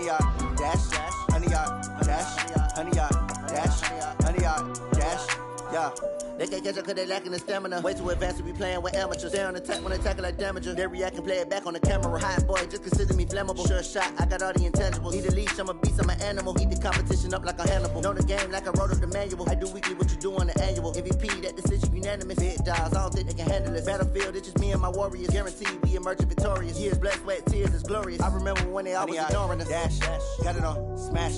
100-yard dash, 100-yard dash, 100-yard dash, 100-yard dash, yeah. They can't catch up cause they lacking the stamina. Way too advanced to be playing with amateurs. Stay on attack when they tackle like damager. They react and play it back on the camera. Hot boy, just consider me flammable. Sure shot, I got all the intangibles. Need a leash, I'm a beast, I'm an animal. Heat the competition up like a Hannibal. Know the game like I wrote up the manual. I do weekly what you do on the annual. MVP, that decision unanimous. Big dogs, I don't think they can handle it. Battlefield, it's just me and my warriors. Guaranteed we emerging victorious. Years, blood, sweat, tears, it's glorious. I remember when they always ignoring us. Dash, got it on, smash,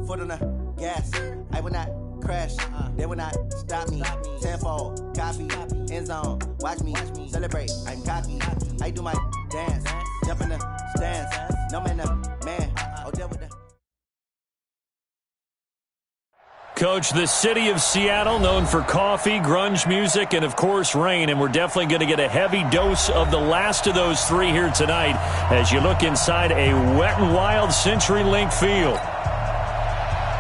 foot on the gas. I will not crash, they will not stop me. Tenfold, copy, end zone, watch me celebrate. I'm cocky, I do my dance, jump in the stands. No man, man, oh, there with the. Coach, the city of Seattle, known for coffee, grunge music, and, of course, rain. And we're definitely going to get a heavy dose of the last of those three here tonight as you look inside a Wet n Wild CenturyLink field.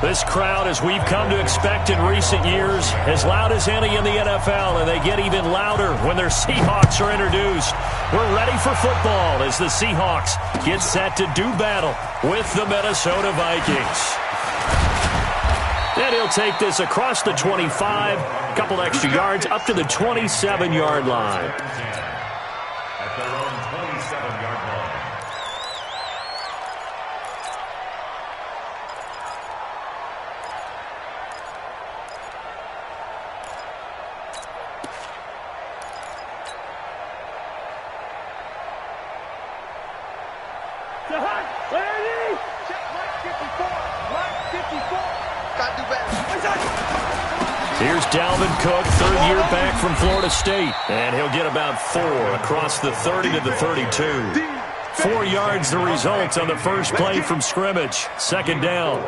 This crowd, as we've come to expect in recent years, as loud as any in the NFL, and they get even louder when their Seahawks are introduced. We're ready for football as the Seahawks get set to do battle with the Minnesota Vikings. And he'll take this across the 25, a couple extra yards, up to the 27-yard line. At their own 27-yard line. Here's Dalvin Cook, third-year back from Florida State. And he'll get about 4 across the 30 to the 32. 4 yards the result on the first play from scrimmage. Second down.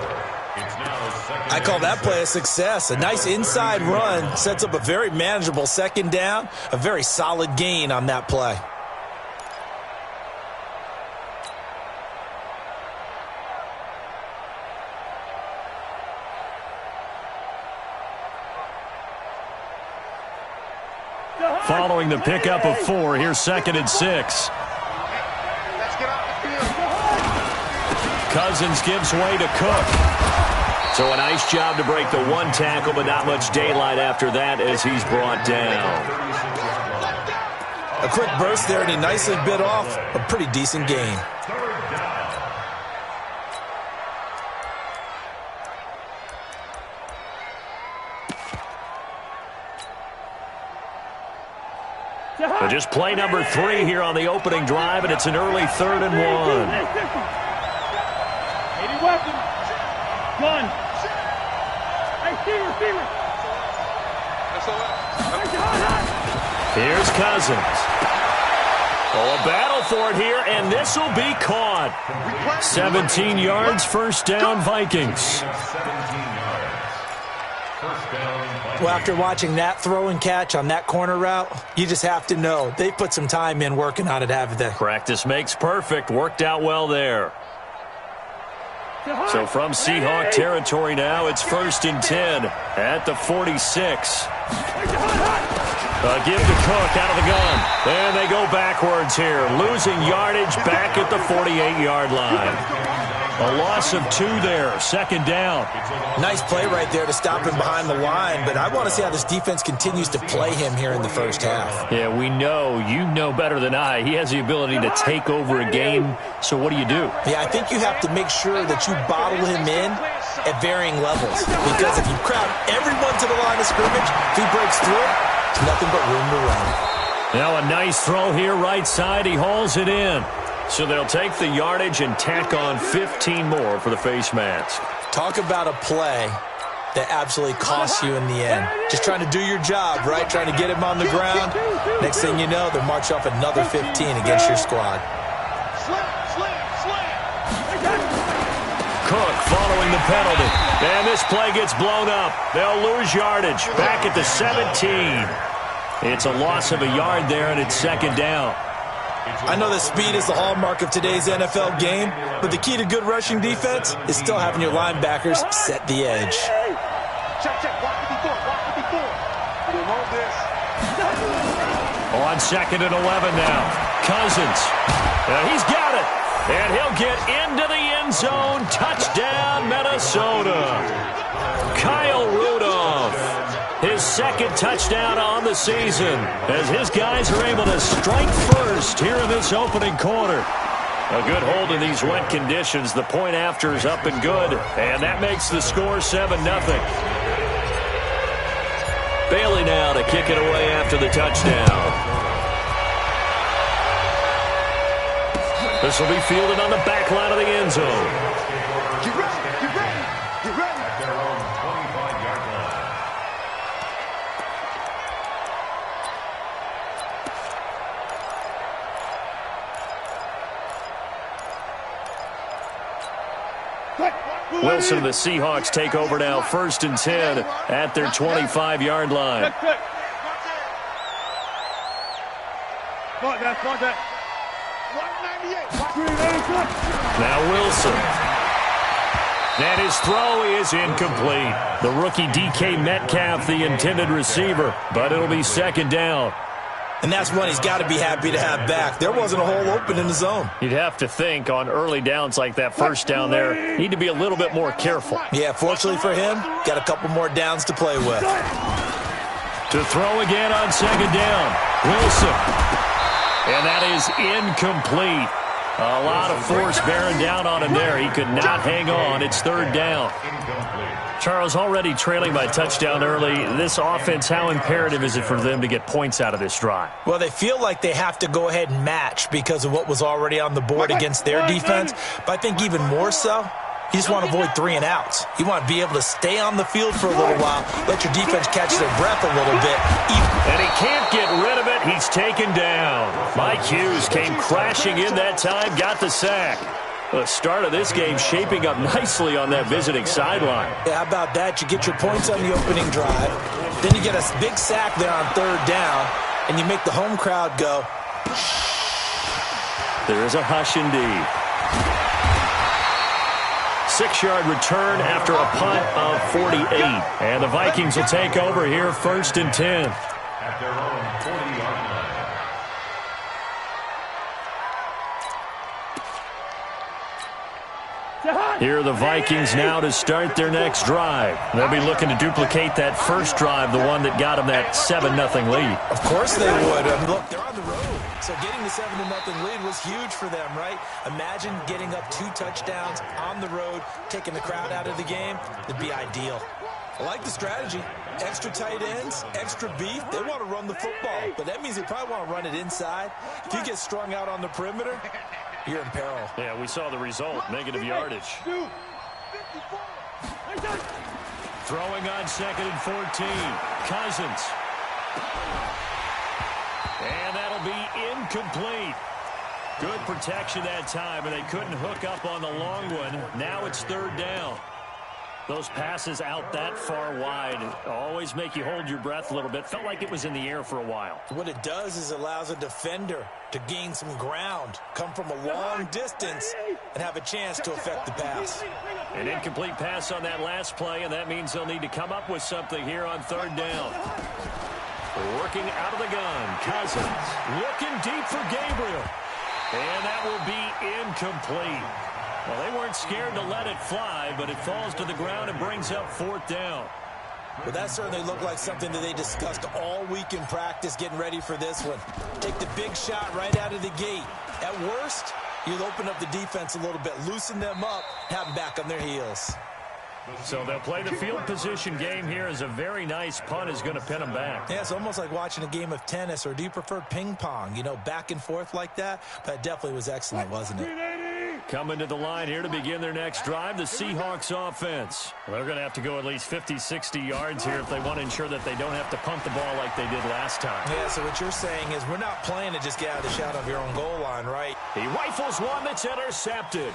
I call that play a success. A nice inside run sets up a very manageable second down. A very solid gain on that play. Following the pickup of 4, here's 2nd and 6. Cousins gives way to Cook. So a nice job to break the one tackle, but not much daylight after that as he's brought down. A quick burst there, and he nicely bit off a pretty decent gain. So just play number 3 here on the opening drive, and it's an early 3rd and 1. 80 weapons. Gun. Hey, receiver. Here's Cousins. Oh, a battle for it here, and this will be caught. 17 yards, first down, Vikings. Well, after watching that throw and catch on that corner route, you just have to know they put some time in working on it, haven't they? Practice makes perfect. Worked out well there. So from Seahawk territory now, it's 1st and 10 at the 46. Give to Cook out of the gun. And they go backwards here, losing yardage back at the 48-yard line. A loss of 2 there, 2nd down. Nice play right there to stop him behind the line, but I want to see how this defense continues to play him here in the first half. Yeah, we know. You know better than I. He has the ability to take over a game, so what do you do? Yeah, I think you have to make sure that you bottle him in at varying levels, because if you crowd everyone to the line of scrimmage, if he breaks through, it's nothing but room to run. Now a nice throw here, right side. He hauls it in. So they'll take the yardage and tack on 15 more for the face mask. Talk about a play that absolutely costs you in the end. Just trying to do your job, right? Trying to get him on the ground. Next thing you know, they'll march off another 15 against your squad. Cook following the penalty. And this play gets blown up. They'll lose yardage. Back at the 17. It's a loss of a yard there, and it's 2nd down. I know that speed is the hallmark of today's NFL game, but the key to good rushing defense is still having your linebackers set the edge. On 2nd and 11 now. Cousins. He's got it. And he'll get into the end zone. Touchdown, Minnesota. Kyle Rudolph, his second touchdown on the season, as his guys are able to strike first here in this opening quarter. A good hold in these wet conditions. The point after is up and good, and that makes the score 7-0. Bailey now to kick it away after the touchdown. This will be fielded on the back line of the end zone. Get ready, get ready, get ready. At their own 25-yard line. Wilson and the Seahawks take over now, 1st and 10 at their 25-yard line. Now Wilson. And his throw is incomplete. The rookie DK Metcalf, the intended receiver, but it'll be 2nd down. And that's one he's got to be happy to have back. There wasn't a hole open in the zone. You'd have to think on early downs like that, 1st down there, need to be a little bit more careful. Yeah, fortunately for him, got a couple more downs to play with. To throw again on 2nd down, Wilson. And that is incomplete. A lot of force bearing down on him there. He could not hang on. It's 3rd down. Charles, already trailing by touchdown early. This offense, how imperative is it for them to get points out of this drive? Well, they feel like they have to go ahead and match because of what was already on the board against their defense. But I think even more so, you just want to avoid 3 and outs. You want to be able to stay on the field for a little while, let your defense catch their breath a little bit. And he can't get rid of it. He's taken down. Mike Hughes came crashing in that time, got the sack. The start of this game shaping up nicely on that visiting sideline. Yeah, how about that? You get your points on the opening drive. Then you get a big sack there on 3rd down, and you make the home crowd go. There is a hush indeed. 6-yard return after a punt of 48. And the Vikings will take over here, 1st and 10. At their own 40-yard line. Here are the Vikings now to start their next drive. They'll be looking to duplicate that first drive, the one that got them that 7-0 lead. Of course they would. Look, they're on the road, so getting the 7-0 lead was huge for them, right? Imagine getting up 2 touchdowns on the road, taking the crowd out of the game. It'd be ideal. I like the strategy. Extra tight ends, extra beef. They want to run the football, but that means they probably want to run it inside. If you get strung out on the perimeter, you're in peril. Yeah, we saw the result, negative yardage. Throwing on 2nd and 14. Cousins. And that'll be incomplete. Good protection that time, and they couldn't hook up on the long one. Now it's 3rd down. Those passes out that far wide always make you hold your breath a little bit. Felt like it was in the air for a while. What it does is allows a defender to gain some ground, come from a long distance, and have a chance to affect the pass. An incomplete pass on that last play, and that means they'll need to come up with something here on 3rd down. Working out of the gun, Cousins looking deep for Gabriel. And that will be incomplete. Well, they weren't scared to let it fly, but it falls to the ground and brings up 4th down. Well, that certainly looked like something that they discussed all week in practice getting ready for this one. Take the big shot right out of the gate. At worst, you'll open up the defense a little bit, loosen them up, have them back on their heels. So they'll play the field position game here as a very nice punt is going to pin them back. Yeah, it's almost like watching a game of tennis, or do you prefer ping pong? You know, back and forth like that? That definitely was excellent, wasn't it? Coming to the line here to begin their next drive, the Seahawks offense. They're going to have to go at least 50, 60 yards here if they want to ensure that they don't have to punt the ball like they did last time. Yeah, so what you're saying is we're not playing to just get out of the shot of your own goal line, right? He rifles one that's intercepted.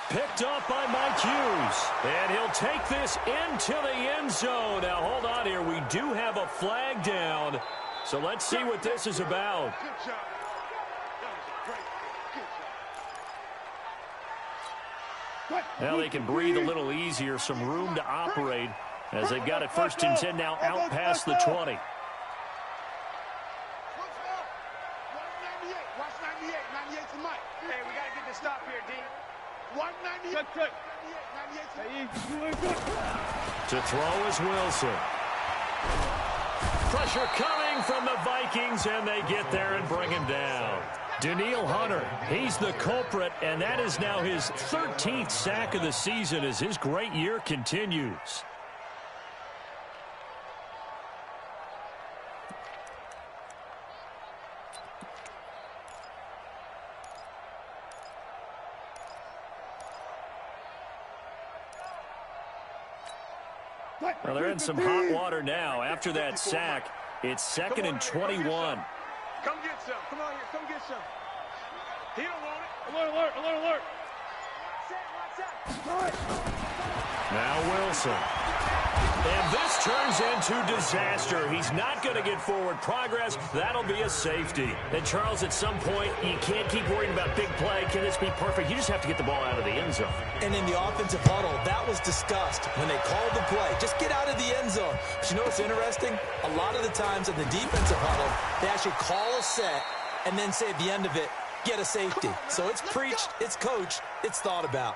Picked up by Mike Hughes. And he'll take this into the end zone. Now, hold on here. We do have a flag down. So let's see what this is about. Now they can breathe a little easier, some room to operate as they've got it 1st and 10 now out past the 20. Watch 98 to Mike. Hey, we got to get this stop. To throw is Wilson. Pressure coming from the Vikings, and they get there and bring him down. Danielle Hunter, he's the culprit, and that is now his 13th sack of the season as his great year continues. Well, they're in some hot water now. After that sack, it's 2nd and 21. Come get some. Come on here. Come get some. He don't want it. Alert, alert, alert, alert. Now Wilson. And this turns into disaster. He's not going to get forward progress. That'll be a safety. And, Charles, at some point, you can't keep worrying about big play. Can this be perfect? You just have to get the ball out of the end zone. And in the offensive huddle, that was discussed when they called the play. Just get out of the end zone. But you know what's interesting? A lot of the times in the defensive huddle, they actually call a set and then say at the end of it, get a safety. So it's preached, it's coached, it's thought about.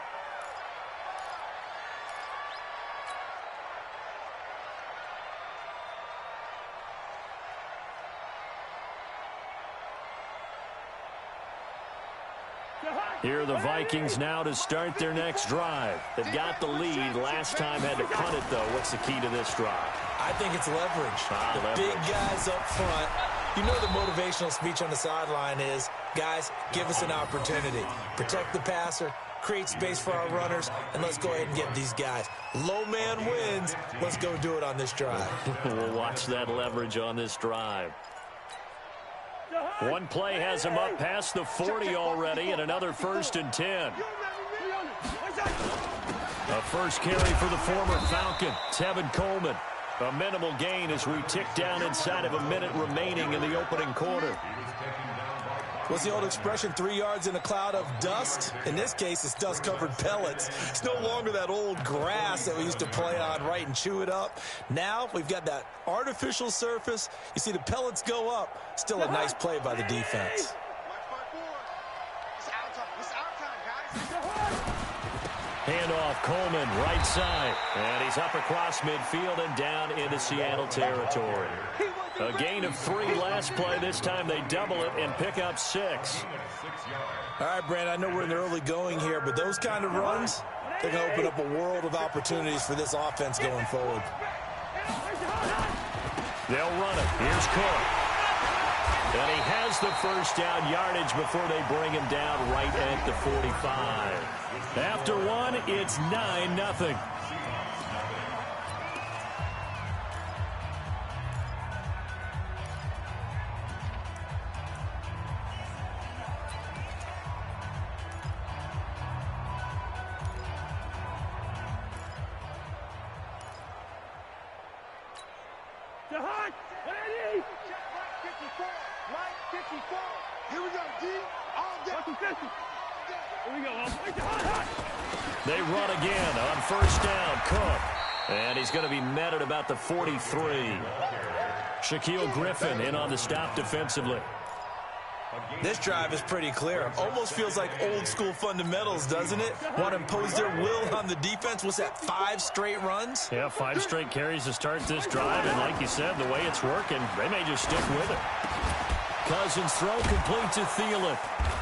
Here are the Vikings now to start their next drive. They've got the lead. Last time had to punt it, though. What's the key to this drive? I think it's leverage. Big guys up front. You know the motivational speech on the sideline is, guys, give us an opportunity. Protect the passer, create space for our runners, and let's go ahead and get these guys. Low man wins. Let's go do it on this drive. We'll watch that leverage on this drive. One play has him up past the 40 already, and another 1st and 10. A first carry for the former Falcon, Tevin Coleman. A minimal gain as we tick down inside of a minute remaining in the opening quarter. What's the old expression, 3 yards in a cloud of dust? In this case, it's dust-covered pellets. It's no longer that old grass that we used to play on, right, and chew it up. Now we've got that artificial surface. You see the pellets go up. Still a nice play by the defense. Handoff, Coleman, right side. And he's up across midfield and down into Seattle territory. A gain of 3 last play. This time they double it and pick up 6. All right, Brandon, I know we're in the early going here, but those kind of runs, they're going to open up a world of opportunities for this offense going forward. They'll run it. Here's Cook. And he has the first down yardage before they bring him down right at the 45. After one, it's 9-0. They run again on first down. Cook. And he's going to be met at about the 43. Shaquille Griffin in on the stop defensively. This drive is pretty clear. Almost feels like old school fundamentals, doesn't it? Want to impose their will on the defense. What's that, 5 straight runs? Yeah, 5 straight carries to start this drive. And like you said, the way it's working, they may just stick with it. Cousins throw complete to Thielen.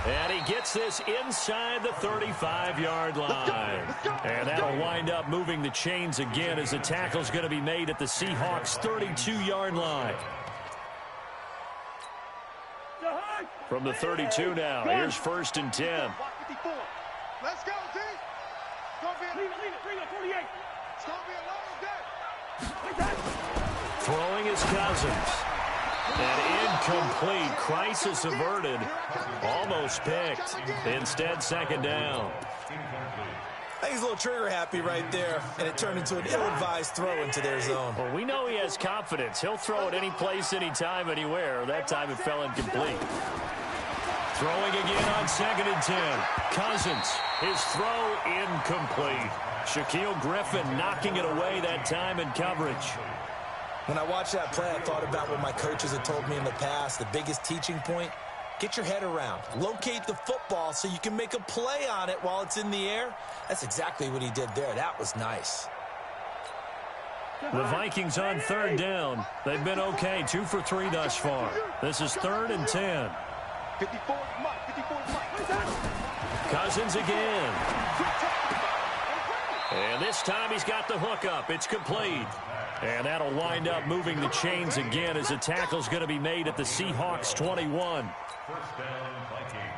And he gets this inside the 35-yard line. And that'll wind up moving the chains again as the tackle's going to be made at the Seahawks' 32-yard line. From the 32 now, here's 1st and 10. Let's go, T. Throwing is Cousins. And incomplete. Crisis averted. Almost picked. Instead, 2nd down. I think he's a little trigger happy right there, and it turned into an ill-advised throw into their zone. Well, we know he has confidence. He'll throw it any place, anytime, anywhere. That time it fell incomplete. Throwing again on 2nd and 10. Cousins, his throw incomplete. Shaquille Griffin knocking it away that time in coverage. When I watched that play, I thought about what my coaches had told me in the past. The biggest teaching point, Get your head around. Locate the football so you can make a play on it while it's in the air. That's exactly what he did there. That was nice. The Vikings on third down. They've been okay, 2 for 3 thus far. This is 3rd and 10. 54, Mike. 54, Mike. Cousins again. And this time he's got the hook up. It's complete. And that'll wind up moving the chains again as the tackle's going to be made at the Seahawks 21. First down, Vikings.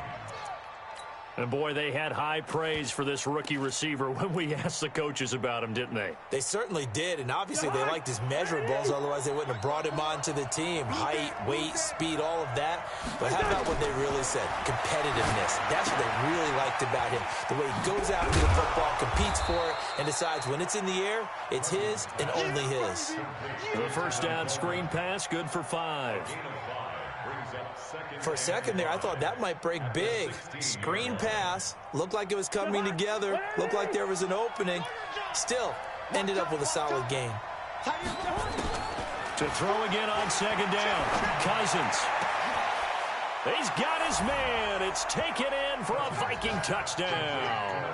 And, boy, they had high praise for this rookie receiver when we asked the coaches about him, didn't they? They certainly did, and obviously they liked his measurables, otherwise they wouldn't have brought him onto the team. Height, weight, speed, all of that. But how about what they really said? Competitiveness. That's what they really liked about him. The way he goes after the football, competes for it, and decides when it's in the air, it's his and only his. The first down screen pass, good for 5. For a second there, I thought that might break big. Screen pass. Looked like it was coming together. Looked like there was an opening. Still, ended up with a solid game. To throw again on second down. Cousins. He's got his man. It's taken in for a Viking touchdown.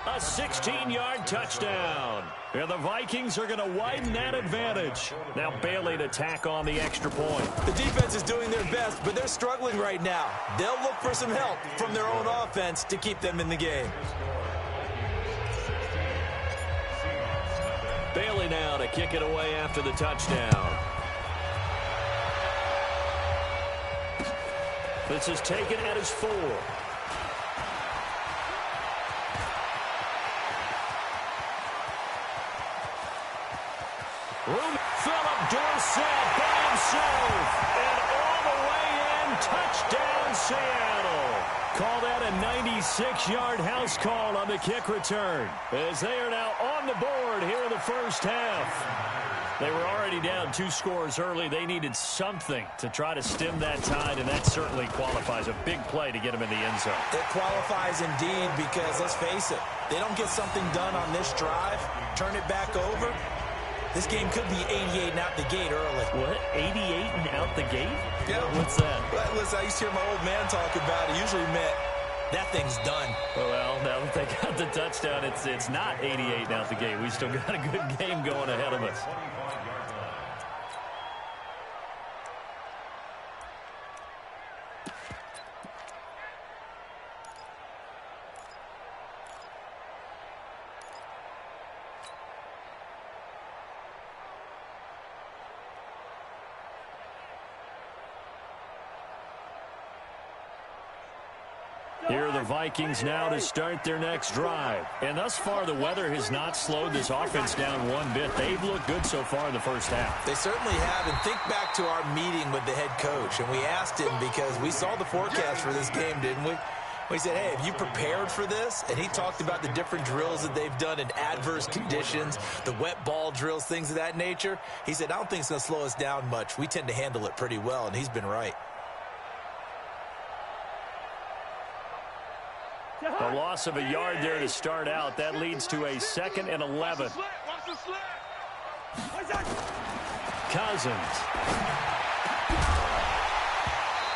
A 16-yard touchdown. And the Vikings are going to widen that advantage. Now Bailey to tack on the extra point. The defense is doing their best, but they're struggling right now. They'll look for some help from their own offense to keep them in the game. Bailey now to kick it away after the touchdown. This is taken at his 4. Philip Dorsett by himself. And all the way in, touchdown Seattle. Call that a 96-yard house call on the kick return, as they are now on the board here in the first half. They were already down 2 scores early. They needed something to try to stem that tide, and that certainly qualifies. A big play to get them in the end zone. It qualifies indeed because, let's face it, they don't get something done on this drive, turn it back over, this game could be 88 and out the gate early. What? 88 and out the gate? Yeah. What's that? Well, listen, I used to hear my old man talk about it. Usually meant that thing's done. Well, now that they got the touchdown, it's not 88 and out the gate. We still got a good game going ahead of us. Here are the Vikings now to start their next drive. And thus far, the weather has not slowed this offense down one bit. They've looked good so far in the first half. They certainly have. And think back to our meeting with the head coach. And we asked him because we saw the forecast for this game, didn't we? We said, hey, have you prepared for this? And he talked about the different drills that they've done in adverse conditions, the wet ball drills, things of that nature. He said, I don't think it's going to slow us down much. We tend to handle it pretty well, and he's been right. A loss of a yard there to start out. That leads to a 2nd and 11. Cousins.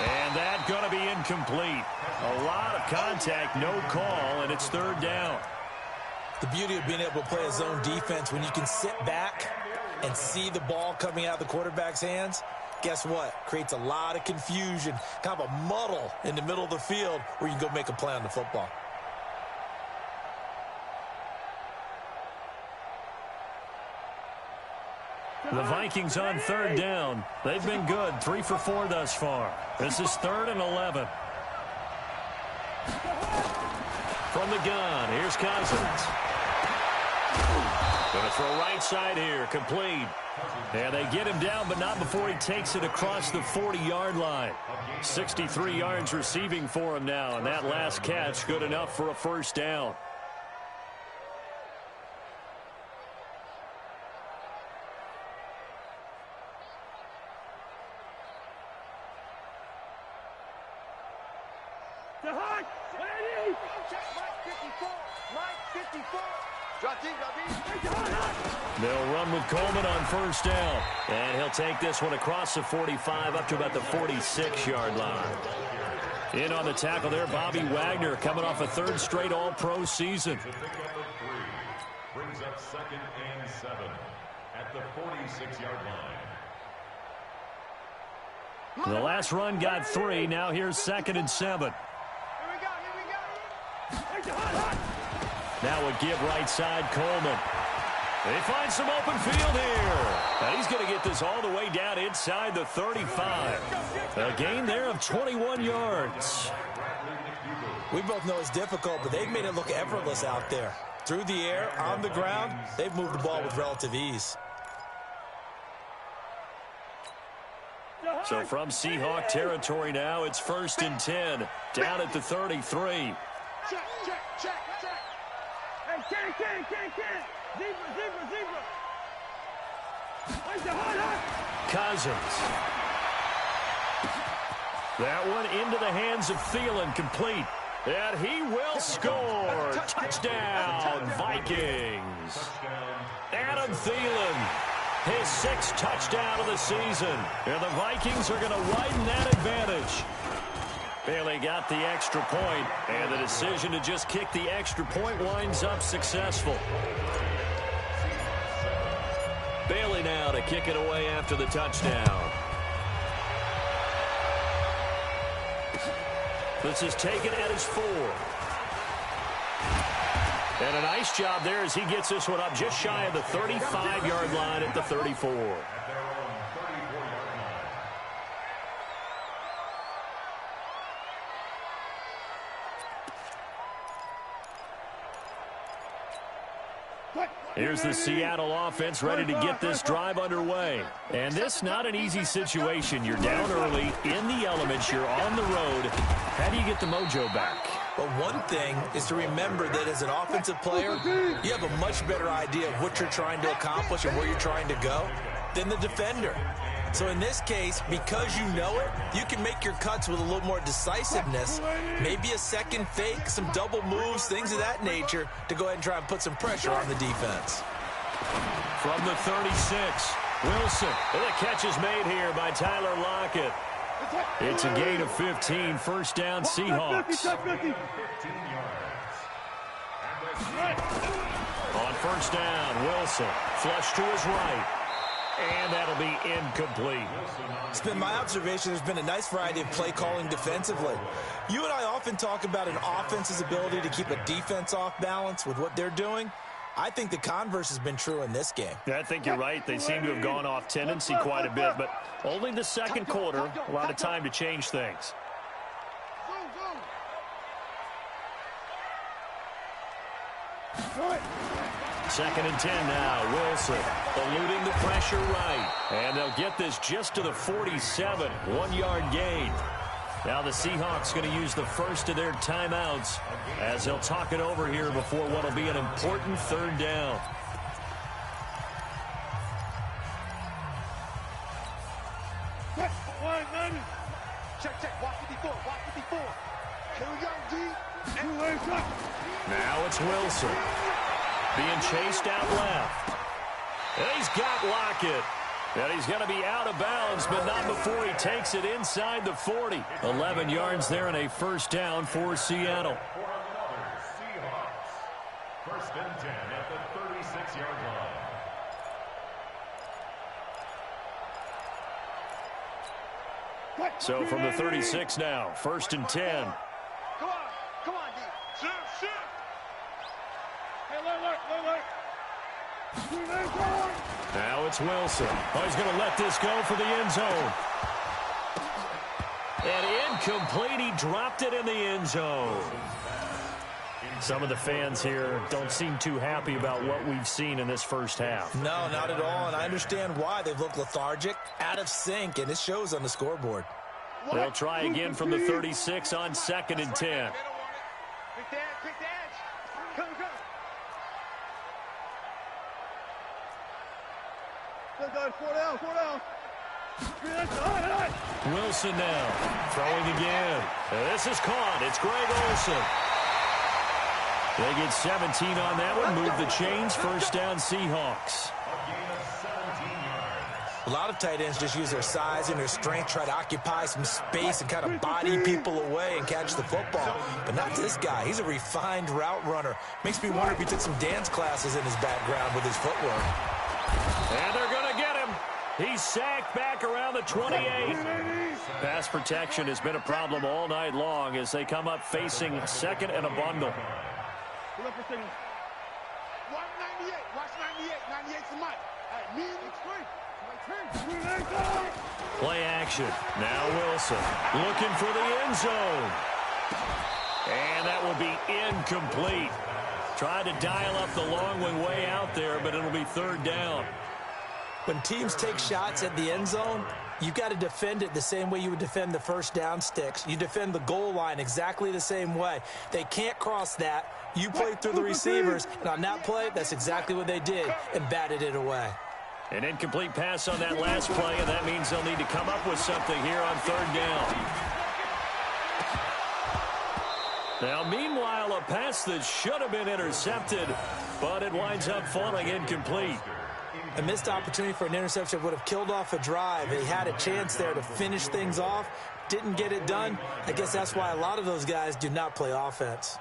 And that going to be incomplete. A lot of contact, no call, and it's 3rd down. The beauty of being able to play a zone defense, when you can sit back and see the ball coming out of the quarterback's hands, guess what? Creates a lot of confusion, kind of a muddle in the middle of the field where you can go make a play on the football. The Vikings on 3rd down. They've been good, 3 for 4 thus far. This is 3rd and 11. From the gun, here's Cousins. Going to throw right side here, complete. And they get him down, but not before he takes it across the 40-yard line. 63 yards receiving for him now, and that last catch good enough for a first down. They'll run with Coleman on first down. And he'll take this one across the 45 up to about the 46-yard line. In on the tackle there, Bobby Wagner, coming off a third straight All-Pro season. Brings up 2nd and 7 at the 46-yard line. The last run got 3. Now here's 2nd and 7. Now a give right side, Coleman. They find some open field here. And he's going to get this all the way down inside the 35. A gain there of 21 yards. We both know it's difficult, but they've made it look effortless out there. Through the air, on the ground, they've moved the ball with relative ease. So from Seahawk territory now, it's 1st and 10. Down at the 33. Check. Hey, Ken. Zebra. Cousins. That one into the hands of Thielen, complete. And he will score. Touchdown, Vikings. Adam Thielen, his 6th touchdown of the season. And the Vikings are going to widen that advantage. Bailey got the extra point, and the decision to just kick the extra point winds up successful. Bailey now to kick it away after the touchdown. This is taken at his 4. And a nice job there as he gets this one up just shy of the 35-yard line at the 34. Here's the Seattle offense ready to get this drive underway. And this not an easy situation. You're down early, in the elements, you're on the road. How do you get the mojo back? But one thing is to remember that as an offensive player, you have a much better idea of what you're trying to accomplish and where you're trying to go than the defender. So in this case, because you know it, you can make your cuts with a little more decisiveness, maybe a second fake, some double moves, things of that nature, to go ahead and try and put some pressure on the defense. From the 36, Wilson. And the catch is made here by Tyler Lockett. It's a gain of 15, first down Seahawks. On first down, Wilson, flush to his right. And that'll be incomplete. It's been my observation there's been a nice variety of play calling defensively. You and I often talk about an offense's ability to keep a defense off balance with what they're doing. I think the converse has been true in this game. I think you're right. They seem to have gone off tendency quite a bit, but only the second quarter, a lot of time to change things. Second and 10 now. Wilson eluding the pressure right. And they'll get this just to the 47. 1-yard gain. Now the Seahawks going to use the first of their timeouts as they'll talk it over here before what will be an important third down. Check. Walk 54. Here we go, D. Now it's Wilson. Being chased out left. And he's got Lockett. And he's going to be out of bounds, but not before he takes it inside the 40. 11 yards there and a first down for Seattle. Seahawks. First and 10 at the 36-yard line. So from the 36 now, first and 10. Come on, D. Shoot. Hey, look. Now it's Wilson. Oh, he's going to let this go for the end zone. And incomplete. He dropped it in the end zone. Some of the fans here don't seem too happy about what we've seen in this first half. No, not at all, and I understand why. They've looked lethargic, out of sync, and it shows on the scoreboard. They'll try again from the 36 on second and 10. Quick edge. Come. Four down. Wilson now, throwing again. And this is caught. It's Greg Olsen. They get 17 on that one. Move the chains. First down, Seahawks. A lot of tight ends just use their size and their strength, try to occupy some space and kind of body people away and catch the football. But not this guy. He's a refined route runner. Makes me wonder if he took some dance classes in his background with his footwork. And they're going to get him. He's sacked back around the 28. Pass protection has been a problem all night long as they come up facing second and a bundle. Watch 98. Watch 98. 98's the mic. All right, me and the three. Play action. Now Wilson looking for the end zone. And that will be incomplete. Tried to dial up the long one way out there, but it'll be third down. When teams take shots at the end zone, you've got to defend it the same way you would defend the first down sticks. You defend the goal line exactly the same way. They can't cross that. You play through the receivers, and on that play, that's exactly what they did and batted it away. An incomplete pass on that last play, and that means they'll need to come up with something here on third down. Now, meanwhile, a pass that should have been intercepted, but it winds up falling incomplete. A missed opportunity for an interception would have killed off a drive. He had a chance there to finish things off, didn't get it done. I guess that's why a lot of those guys do not play offense.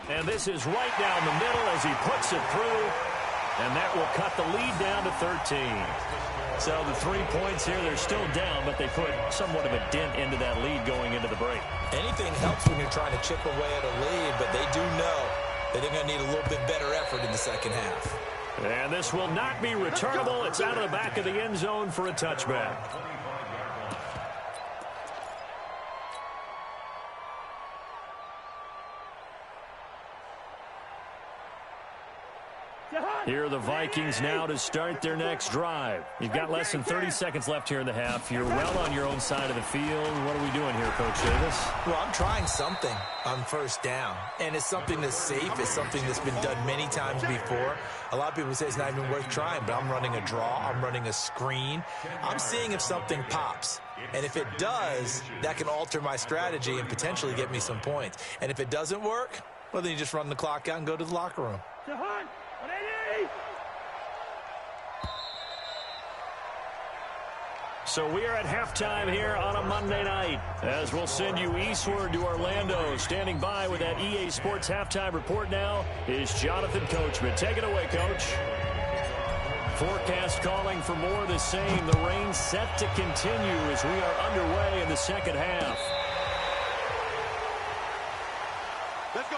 And this is right down the middle as he puts it through. And that will cut the lead down to 13. So the 3 points here, they're still down, but they put somewhat of a dent into that lead going into the break. Anything helps when you're trying to chip away at a lead, but they do know that they're going to need a little bit better effort in the second half. And this will not be returnable. It's out of the back of the end zone for a touchback. Here are the Vikings now to start their next drive. You've got less than 30 seconds left here in the half. You're well on your own side of the field. What are we doing here, Coach Davis? Well, I'm trying something on first down, and it's something that's safe. It's something that's been done many times before. A lot of people say it's not even worth trying, but I'm running a draw. I'm running a screen. I'm seeing if something pops. And if it does, that can alter my strategy and potentially get me some points. And if it doesn't work, well, then you just run the clock out and go to the locker room. So we are at halftime here on a Monday night as we'll send you eastward to Orlando. Standing by with that EA Sports halftime report now is Jonathan Coachman. Take it away, Coach. Forecast calling for more of the same. The rain set to continue as we are underway in the second half. Let's go.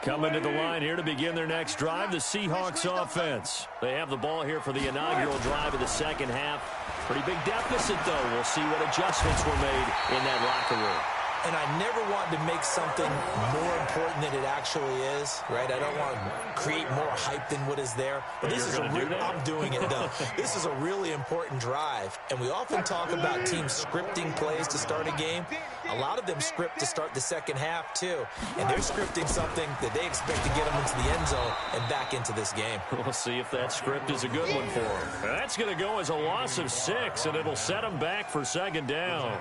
Coming to the line here to begin their next drive, the Seahawks offense. They have the ball here for the inaugural drive of the second half. Pretty big deficit, though. We'll see what adjustments were made in that locker room. And I never want to make something more important than it actually is, right? I don't want to create more hype than what is there. But this is I'm doing it, though. This is a really important drive. And we often talk about teams scripting plays to start a game. A lot of them script to start the second half, too. And they're scripting something that they expect to get them into the end zone and back into this game. We'll see if that script is a good one for them. That's going to go as a loss of 6, and it'll set them back for second down.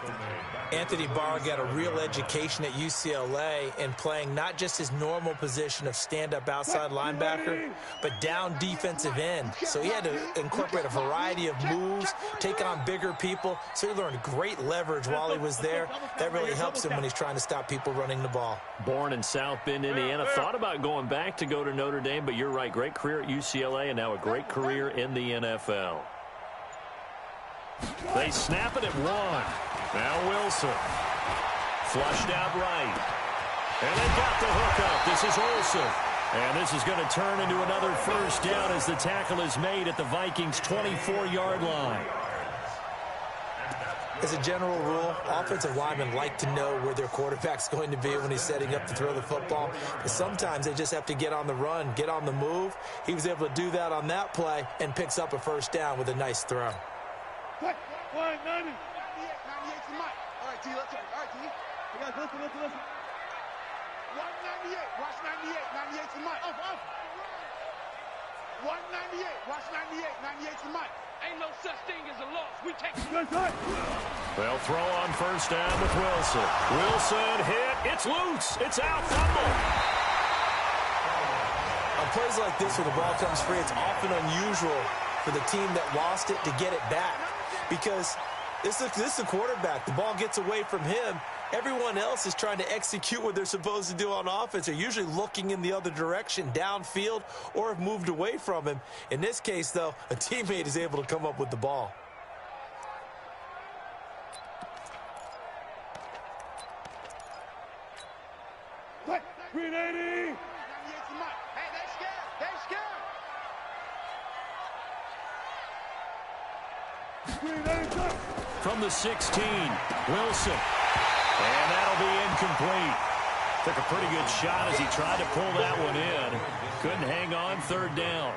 Anthony Barr got a real education at UCLA in playing not just his normal position of stand-up outside linebacker, but down defensive end. So he had to incorporate a variety of moves, take on bigger people. So he learned great leverage while he was there. That really helps him when he's trying to stop people running the ball. Born in South Bend, Indiana. Thought about going back to go to Notre Dame, but you're right. Great career at UCLA and now a great career in the NFL. They snap it at 1. Now Wilson. Flushed out right. And they got the hook up. This is Olsen. And this is going to turn into another first down as the tackle is made at the Vikings' 24-yard line. As a general rule, offensive linemen like to know where their quarterback's going to be when he's setting up to throw the football. But sometimes they just have to get on the run, get on the move. He was able to do that on that play and picks up a first down with a nice throw. 98's the mic. All right, T, let's go. All right, T. You guys listen. Watch 98. Watch 98. 98 to Mike. Off. Watch 98. Watch 98. 98 to Mike. Ain't no such thing as a loss. We take it. They'll throw on first down with Wilson. Wilson hit. It's loose. It's out. Fumble. On plays like this where the ball comes free, it's often unusual for the team that lost it to get it back. Because this is the quarterback. The ball gets away from him. Everyone else is trying to execute what they're supposed to do on offense. They're usually looking in the other direction, downfield, or have moved away from him. In this case, though, a teammate is able to come up with the ball. What? 380. 98 to Mike. Hey, they scared. They scared. From the 16, Wilson. And that'll be incomplete. Took a pretty good shot as he tried to pull that one in. Couldn't hang on third down.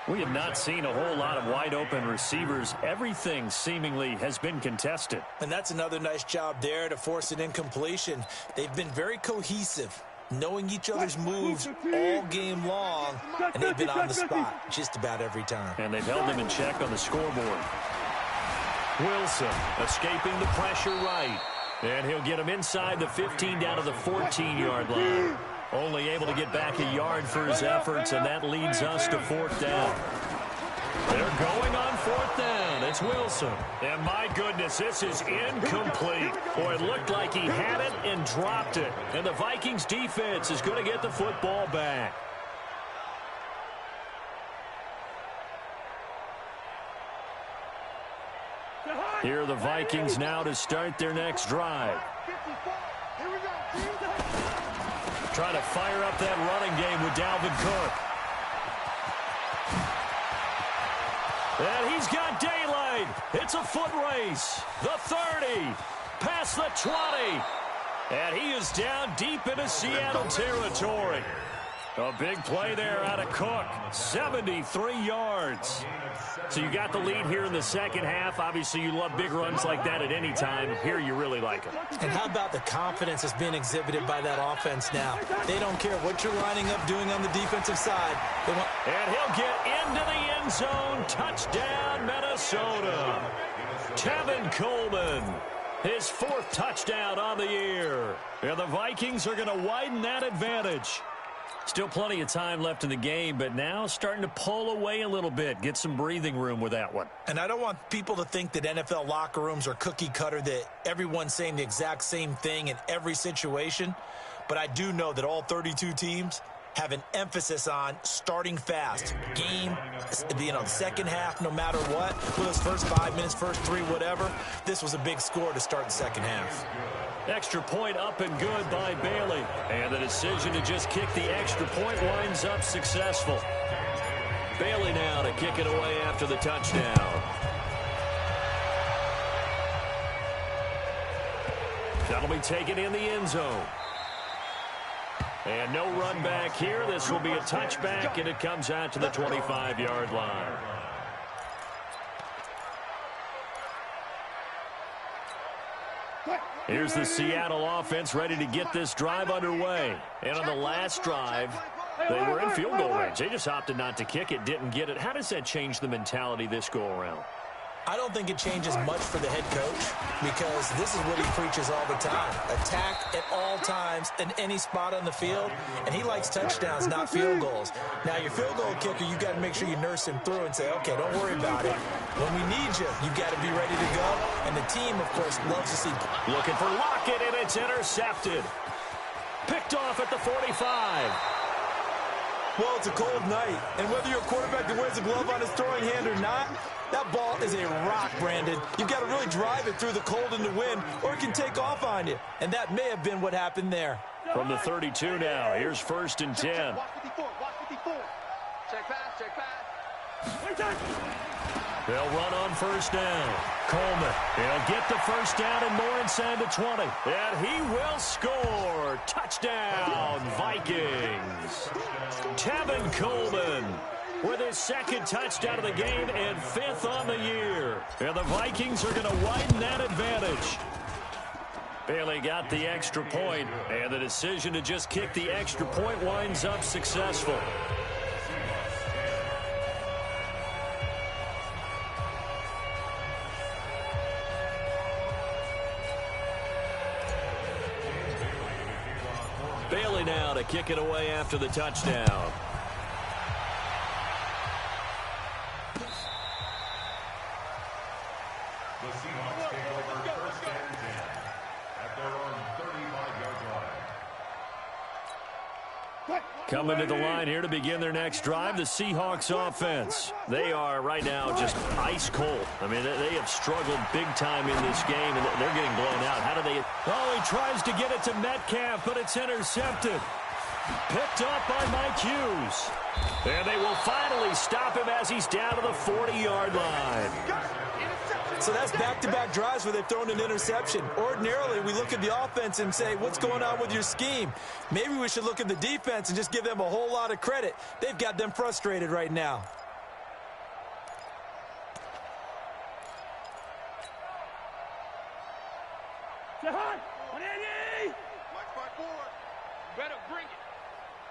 We have not seen a whole lot of wide-open receivers. Everything seemingly has been contested. And that's another nice job there to force an incompletion. They've been very cohesive, knowing each other's moves all game long, and they've been on the spot just about every time. And they've held them in check on the scoreboard. Wilson escaping the pressure right. And he'll get him inside the 15 down to the 14-yard line. Only able to get back a yard for his efforts, and that leads us to fourth down. They're going on fourth down. It's Wilson. And my goodness, this is incomplete. Boy, it looked like he had it and dropped it. And the Vikings defense is going to get the football back. Here are the Vikings now to start their next drive. Trying to fire up that running game with Dalvin Cook. And he's got daylight. It's a foot race. The 30. Past the 20. And he is down deep into Seattle territory. A big play there out of Cook. 73 yards. So you got the lead here in the second half. Obviously, you love big runs like that at any time. Here, you really like it. And how about the confidence that's being exhibited by that offense now? They don't care what you're lining up doing on the defensive side. And he'll get into the end zone. Touchdown, Minnesota. Tevin Coleman. His fourth touchdown on the year. And the Vikings are going to widen that advantage. Still plenty of time left in the game, but now starting to pull away a little bit. Get some breathing room with that one. And I don't want people to think that NFL locker rooms are cookie cutter, that everyone's saying the exact same thing in every situation. But I do know that all 32 teams have an emphasis on starting fast. Game, second half, no matter what. For those first 5 minutes, first 3, whatever. This was a big score to start the second half. Extra point up and good by Bailey. And the decision to just kick the extra point winds up successful. Bailey now to kick it away after the touchdown. That'll be taken in the end zone. And no run back here. This will be a touchback, and it comes out to the 25-yard line. Here's the Seattle offense ready to get this drive underway. And on the last drive, they were in field goal range. They just opted not to kick it, didn't get it. How does that change the mentality this go-around? I don't think it changes much for the head coach because this is what he preaches all the time. Attack at all times in any spot on the field, and he likes touchdowns, not field goals. Now, your field goal kicker, you got to make sure you nurse him through and say, okay, don't worry about it. When we need you, you got to be ready to go. And the team, of course, loves to see. Looking for Lockett, and it's intercepted. Picked off at the 45. Well, it's a cold night, and whether you're a quarterback that wears a glove on his throwing hand or not, that ball is a rock, Brandon. You've got to really drive it through the cold and the wind, or it can take off on you. And that may have been what happened there. From the 32 now, here's 1st and 10. Watch 54. Watch 54. Check pass. Check pass. They'll run on first down. Coleman, he'll get the first down and more inside the 20. And he will score. Touchdown, Vikings. Tevin Coleman with his second touchdown of the game and 5th on the year. And the Vikings are going to widen that advantage. Bailey got the extra point, and the decision to just kick the extra point winds up successful. Bailey now to kick it away after the touchdown. The Seahawks take over first and 10 at their own 35-yard line. Coming to the line here to begin their next drive, the Seahawks offense. They are right now just ice cold. I mean, they have struggled big time in this game, and they're getting blown out. How do they... Oh, he tries to get it to Metcalf, but it's intercepted. Picked up by Mike Hughes. And they will finally stop him as he's down to the 40-yard line. So that's back-to-back drives where they've thrown an interception. Ordinarily, we look at the offense and say, what's going on with your scheme? Maybe we should look at the defense and just give them a whole lot of credit. They've got them frustrated right now. Better bring it.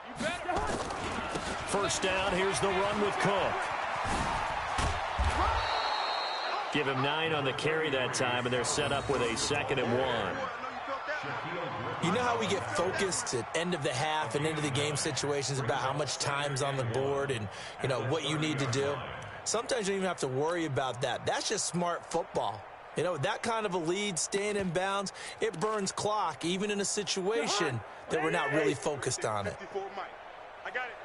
You better. First down, here's the run with Cook. Give him 9 on the carry that time, and they're set up with a 2nd and 1. You know how we get focused at end of the half and into the game situations about how much time's on the board and, you know, what you need to do? Sometimes you don't even have to worry about that. That's just smart football. You know, that kind of a lead, staying in bounds, it burns clock, even in a situation that we're not really focused on it. I got it.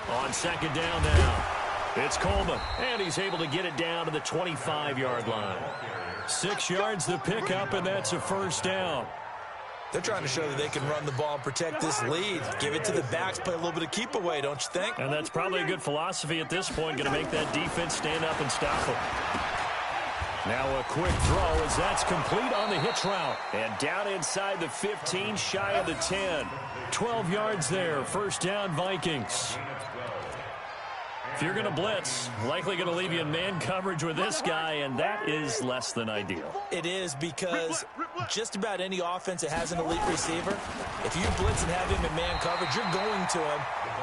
On 2nd down now, it's Coleman, and he's able to get it down to the 25-yard line. 6 yards the pickup, and that's a first down. They're trying to show that they can run the ball and protect this lead. Give it to the backs, play a little bit of keep away, don't you think? And that's probably a good philosophy at this point, going to make that defense stand up and stop them. Now a quick throw as that's complete on the hitch route. And down inside the 15, shy of the 10. 12 yards there, first down Vikings. If you're going to blitz, likely going to leave you in man coverage with this guy, and that is less than ideal. It is, because just about any offense that has an elite receiver, if you blitz and have him in man coverage, you're going to him,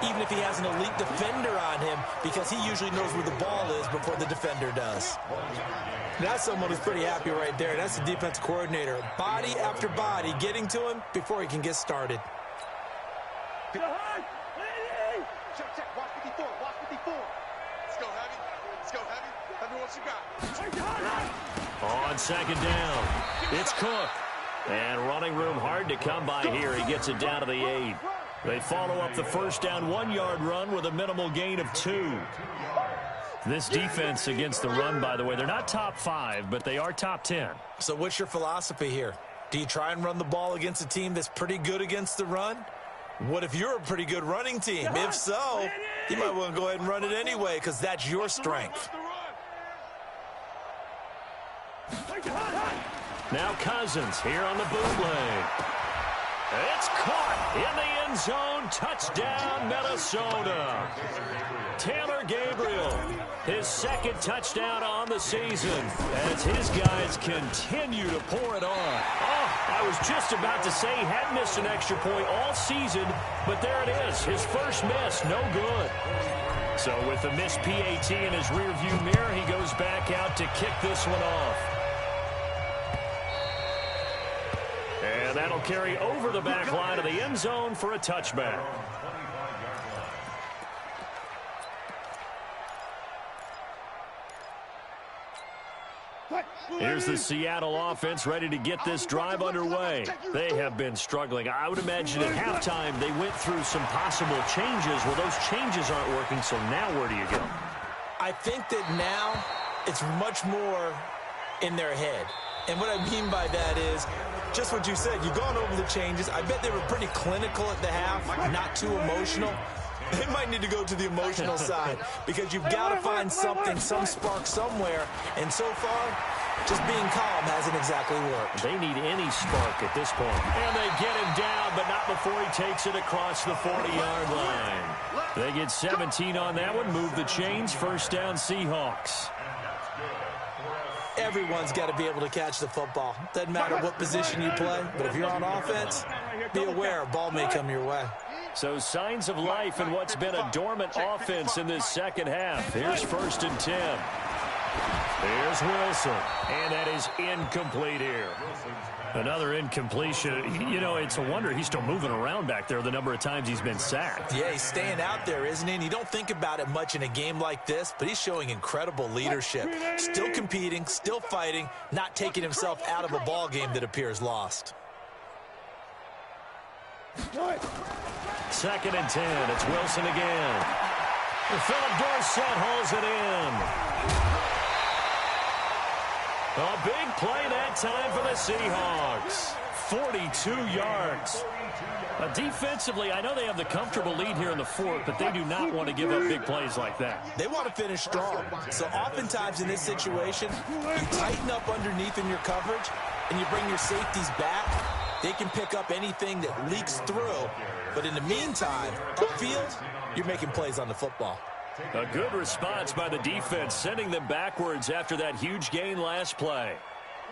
even if he has an elite defender on him, because he usually knows where the ball is before the defender does. That's someone who's pretty happy right there. That's the defense coordinator. Body after body getting to him before he can get started. Check. Watch 54. Watch 54. Let's go, Heavy. Let's go, Heavy. Heavy, what you got? On 2nd down, it's Cook. And running room hard to come by here. He gets it down to the 8. They follow up the first down 1-yard run with a minimal gain of 2. This defense against the run, by the way, they're not top 5, but they are top 10. So what's your philosophy here? Do you try and run the ball against a team that's pretty good against the run? What if you're a pretty good running team? If so, you might want to go ahead and run it anyway, because that's your strength. Now Cousins here on the bootleg. It's caught in the end zone. Touchdown, Minnesota. Taylor Gabriel, his 2nd touchdown on the season as his guys continue to pour it on. Oh, I was just about to say he had missed an extra point all season, but there it is. His first miss, no good. So with the missed PAT in his rearview mirror, he goes back out to kick this one off. And that'll carry over the back line of the end zone for a touchback. Here's the Seattle offense ready to get this drive underway. They have been struggling. I would imagine at halftime they went through some possible changes. Well, those changes aren't working, so now where do you go? I think that now it's much more in their head. And what I mean by that is just what you said. You've gone over the changes. I bet they were pretty clinical at the half, not too emotional. They might need to go to the emotional side because you've got to find something, some spark somewhere. And so far, just being calm hasn't exactly worked. They need any spark at this point. And they get him down, but not before he takes it across the 40-yard line. They get 17 on that one, move the chains, first down Seahawks. Everyone's got to be able to catch the football. Doesn't matter what position you play, but if you're on offense, be aware a ball may come your way. So signs of life in what's been a dormant offense in this second half. Here's 1st and 10. Here's Wilson, and that is incomplete here. Another incompletion. You know, it's a wonder he's still moving around back there the number of times he's been sacked. Yeah, he's staying out there, isn't he? And you don't think about it much in a game like this, but he's showing incredible leadership. Still competing, still fighting, not taking himself out of a ball game that appears lost. 2nd and 10. It's Wilson again. Philip Dorsett hauls it in. A big play that time for the Seahawks. 42 yards. Defensively, I know they have the comfortable lead here in the 4th, but they do not want to give up big plays like that. They want to finish strong. So oftentimes in this situation, you tighten up underneath in your coverage, and you bring your safeties back. They can pick up anything that leaks through. But in the meantime, upfield, you're making plays on the football. A good response by the defense, sending them backwards after that huge gain last play.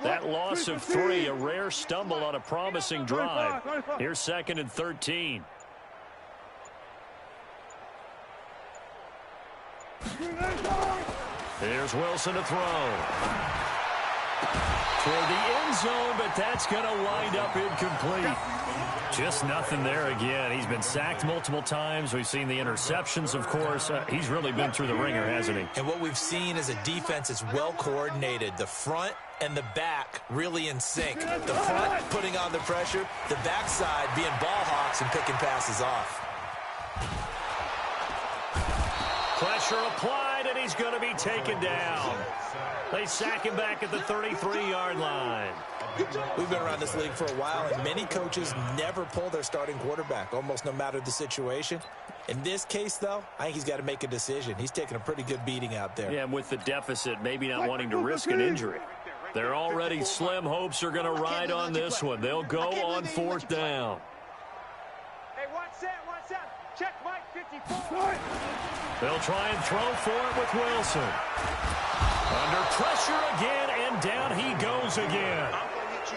That loss of 3, a rare stumble on a promising drive. Here's 2nd and 13. Here's Wilson to throw. Toward the end zone, but that's going to wind up incomplete. Just nothing there again. He's been sacked multiple times. We've seen the interceptions, of course. He's really been through the ringer, hasn't he? And what we've seen is a defense that's well coordinated. The front and the back really in sync. The front putting on the pressure, the backside being ball hawks and picking passes off. Pressure applied, and he's going to be taken down. They sack him back at the 33-yard line. We've been around this league for a while, and many coaches never pull their starting quarterback, almost no matter the situation. In this case, though, I think he's got to make a decision. He's taking a pretty good beating out there. Yeah, and with the deficit, maybe not wanting to risk an injury. Their already slim hopes are going to ride on this one. They'll go on 4th down. Hey, watch that. Check Mike 54. They'll try and throw for it with Wilson. Under pressure again, and down he goes again.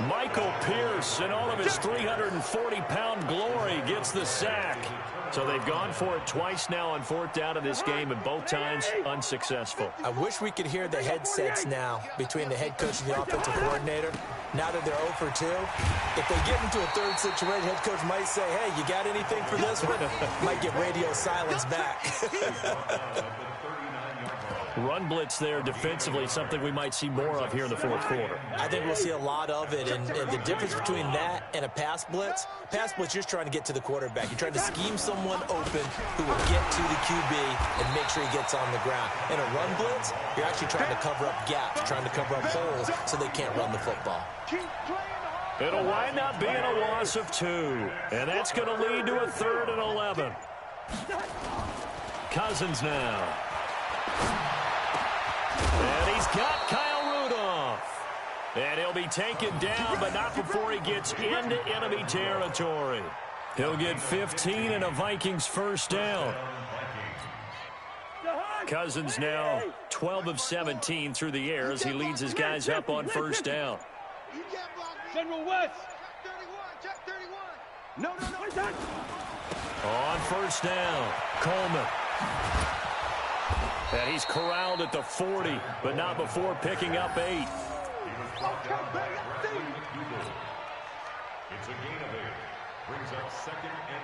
Michael Pierce, in all of his 340-pound glory, gets the sack. So they've gone for it twice now on 4th down in this game, and both times unsuccessful. I wish we could hear the headsets now between the head coach and the offensive coordinator. Now that they're 0 for 2, if they get into a third situation, head coach might say, hey, you got anything for this one? Might get radio silence back. Run blitz there defensively, something we might see more of here in the 4th quarter. I think we'll see a lot of it, and the difference between that and a pass blitz, you're just trying to get to the quarterback. You're trying to scheme someone open who will get to the QB and make sure he gets on the ground. In a run blitz, you're actually trying to cover up gaps, trying to cover up holes so they can't run the football. It'll wind up being a loss of 2, and that's going to lead to a 3rd and 11. Cousins now. And he's got Kyle Rudolph. And he'll be taken down, but not before he gets into enemy territory. He'll get 15 and a Vikings 1st down. Cousins now 12 of 17 through the air as he leads his guys up on 1st down. General West. Check 31. No. On 1st down, Coleman. And he's corralled at the 40, but not before picking up 8. It's a gain of 8. Brings up 2nd and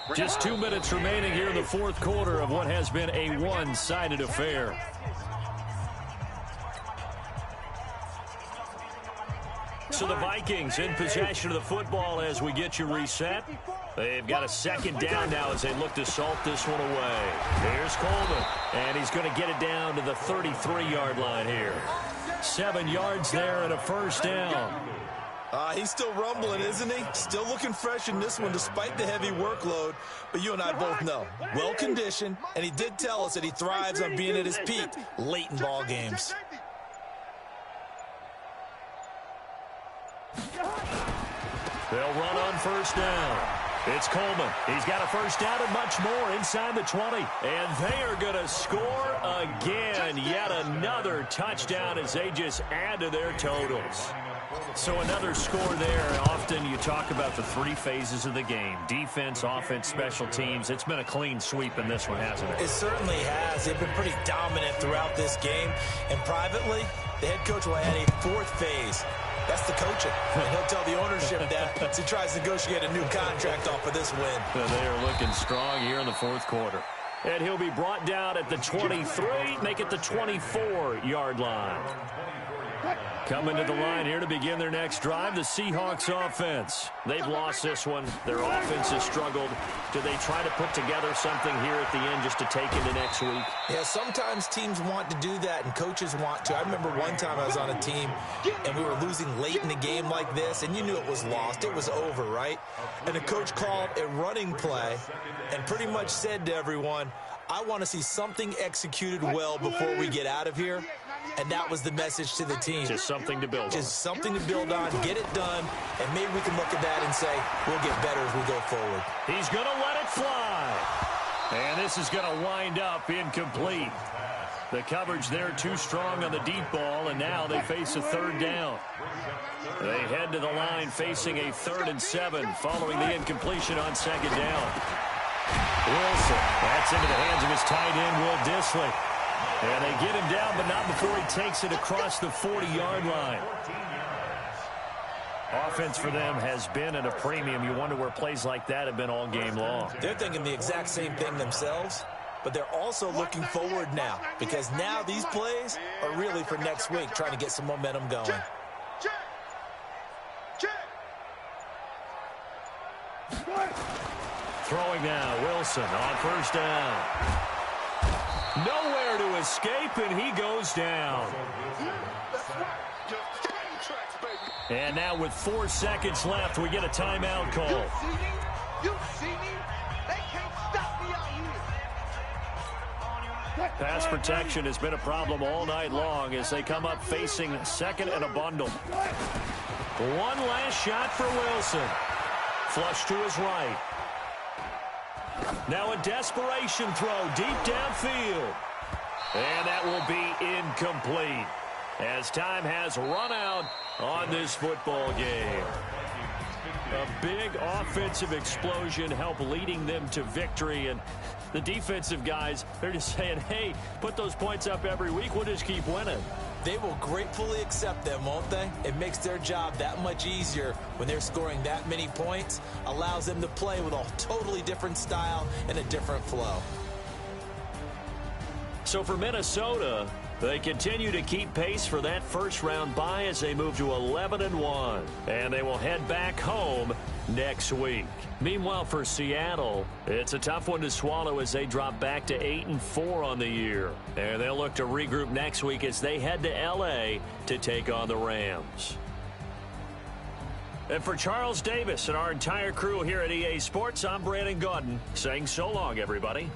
2. Just 2 minutes remaining here in the 4th quarter of what has been a one-sided affair. So the Vikings in possession of the football as we get you reset. They've got a 2nd down now as they look to salt this one away. Here's Coleman, and he's going to get it down to the 33-yard line here. 7 yards there and a 1st down. He's still rumbling, isn't he? Still looking fresh in this one despite the heavy workload. But you and I both know, well-conditioned, and he did tell us that he thrives on being at his peak late in ball games. They'll run on 1st down. It's Coleman. He's got a first down and much more inside the 20. And they are going to score again. Yet another touchdown as they just add to their totals. So another score there. Often you talk about the three phases of the game. Defense, offense, special teams. It's been a clean sweep in this one, hasn't it? It certainly has. They've been pretty dominant throughout this game. And privately, the head coach will add a fourth phase. That's the coaching. And he'll tell the ownership that as he tries to negotiate a new contract off of this win. They are looking strong here in the fourth quarter. And he'll be brought down at the 23, make it the 24-yard line. Coming to the line here to begin their next drive, the Seahawks offense. They've lost this one. Their offense has struggled. Do they try to put together something here at the end just to take into next week? Yeah, sometimes teams want to do that and coaches want to. I remember one time I was on a team and we were losing late in the game like this, and you knew it was lost. It was over, right? And the coach called a running play and pretty much said to everyone, I want to see something executed well before we get out of here. And that was the message to the team. Just something to build on. Just something to build on, get it done, and maybe we can look at that and say, we'll get better as we go forward. He's going to let it fly. And this is going to wind up incomplete. The coverage there too strong on the deep ball, and now they face a third down. They head to the line facing a 3rd and 7 following the incompletion on second down. Wilson, that's into the hands of his tight end, Will Dissly. And they get him down, but not before he takes it across the 40-yard line. Offense for them has been at a premium. You wonder where plays like that have been all game long. They're thinking the exact same thing themselves, but they're also looking forward now, because now these plays are really for next week, trying to get some momentum going. Throwing now, Wilson on first down. Nowhere to escape, and he goes down. And now with 4 seconds left, we get a timeout call. You see me? They can't stop me out here. Pass protection has been a problem all night long as they come up facing 2nd and a bundle. One last shot for Wilson. Flush to his right. Now a desperation throw deep downfield. And that will be incomplete as time has run out on this football game. A big offensive explosion helped leading them to victory. And the defensive guys, they're just saying, hey, put those points up every week. We'll just keep winning. They will gratefully accept them, won't they? It makes their job that much easier when they're scoring that many points. Allows them to play with a totally different style and a different flow. So for Minnesota, they continue to keep pace for that first-round bye as they move to 11-1. And they will head back home next week. Meanwhile, for Seattle, it's a tough one to swallow as they drop back to 8-4 on the year. And they'll look to regroup next week as they head to L.A. to take on the Rams. And for Charles Davis and our entire crew here at EA Sports, I'm Brandon Gaudin saying so long, everybody.